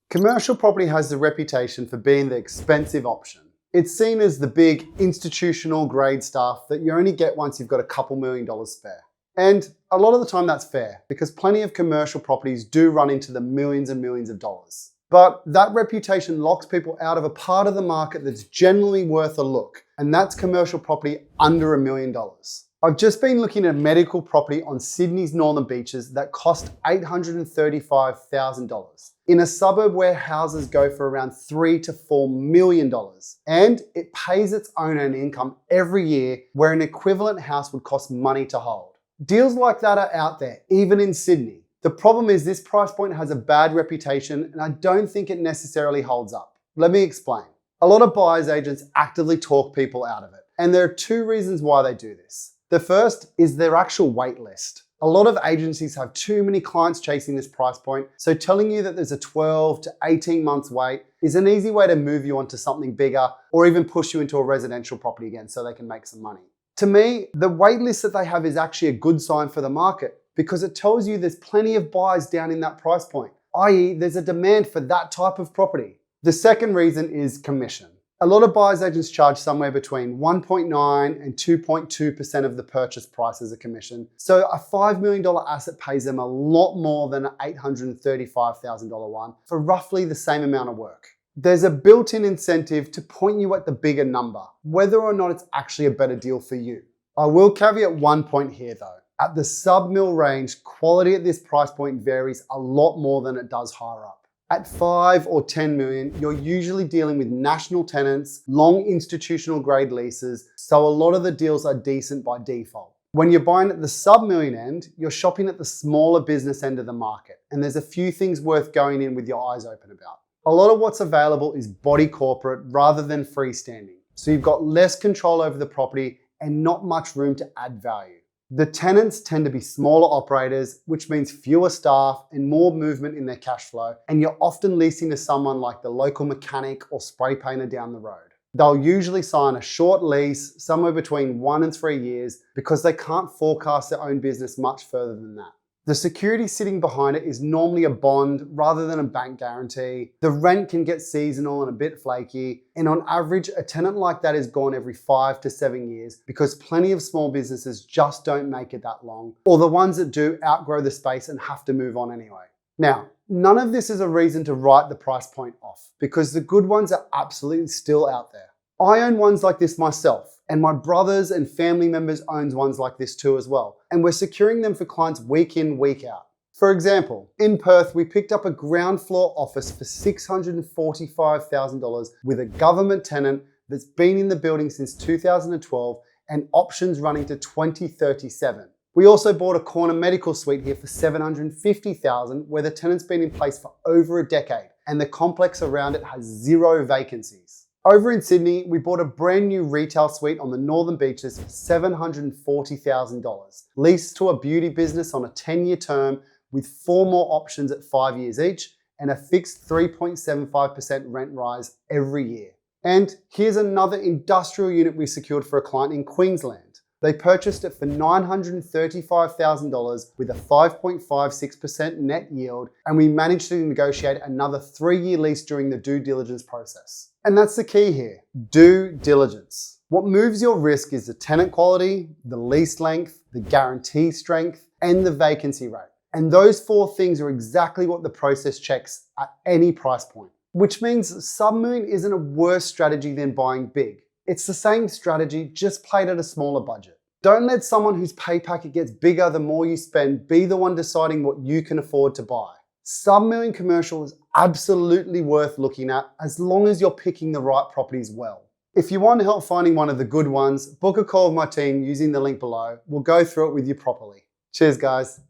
Commercial property has the reputation for being the expensive option. It's seen as the big institutional grade stuff that you only get once you've got a couple $1,000,000 spare. And a lot of the time that's fair because plenty of commercial properties do run into the millions and millions of dollars. But that reputation locks people out of a part of the market that's generally worth a look, and that's commercial property under $1,000,000. I've just been looking at medical property on Sydney's northern beaches that cost $835,000 in a suburb where houses go for around $3 to $4 million. And it pays its owner an income every year where an equivalent house would cost money to hold. Deals like that are out there, even in Sydney. The problem is this price point has a bad reputation and I don't think it necessarily holds up. Let me explain. A lot of buyer's agents actively talk people out of it, and there are two reasons why they do this. The first is their actual wait list. A lot of agencies have too many clients chasing this price point, so telling you that there's a 12 to 18 months wait is an easy way to move you onto something bigger or even push you into a residential property again so they can make some money. To me, the wait list that they have is actually a good sign for the market because it tells you there's plenty of buyers down in that price point, i.e. there's a demand for that type of property. The second reason is commission. A lot of buyer's agents charge somewhere between 1.9 and 2.2% of the purchase price as a commission. So a $5 million asset pays them a lot more than an $835,000 one for roughly the same amount of work. There's a built-in incentive to point you at the bigger number, whether or not it's actually a better deal for you. I will caveat one point here though. At the sub-mil range, quality at this price point varies a lot more than it does higher up. At 5 or 10 million, you're usually dealing with national tenants, long institutional grade leases, so a lot of the deals are decent by default. When you're buying at the sub-million end, you're shopping at the smaller business end of the market, and there's a few things worth going in with your eyes open about. A lot of what's available is body corporate rather than freestanding, so you've got less control over the property and not much room to add value. The tenants tend to be smaller operators, which means fewer staff and more movement in their cash flow, and you're often leasing to someone like the local mechanic or spray painter down the road. They'll usually sign a short lease, somewhere between 1 and 3 years, because they can't forecast their own business much further than that. The security sitting behind it is normally a bond rather than a bank guarantee. The rent can get seasonal and a bit flaky. And on average, a tenant like that is gone every 5 to 7 years because plenty of small businesses just don't make it that long, or the ones that do outgrow the space and have to move on anyway. Now, none of this is a reason to write the price point off because the good ones are absolutely still out there. I own ones like this myself, and my brothers and family members owns ones like this too as well. And we're securing them for clients week in, week out. For example, in Perth, we picked up a ground floor office for $645,000 with a government tenant that's been in the building since 2012 and options running to 2037. We also bought a corner medical suite here for $750,000 where the tenant's been in place for over a decade and the complex around it has 0 vacancies. Over in Sydney, we bought a brand new retail suite on the northern beaches for $740,000, leased to a beauty business on a 10-year term with 4 more options at 5 years each and a fixed 3.75% rent rise every year. And here's another industrial unit we secured for a client in Queensland. They purchased it for $935,000 with a 5.56% net yield, and we managed to negotiate another 3-year lease during the due diligence process. And that's the key here, due diligence. What moves your risk is the tenant quality, the lease length, the guarantee strength, and the vacancy rate. And those 4 things are exactly what the process checks at any price point, which means sub-million isn't a worse strategy than buying big. It's the same strategy, just played at a smaller budget. Don't let someone whose pay packet gets bigger the more you spend be the one deciding what you can afford to buy. Sub-million commercial is absolutely worth looking at as long as you're picking the right properties well. If you want help finding one of the good ones, book a call with my team using the link below. We'll go through it with you properly. Cheers, guys.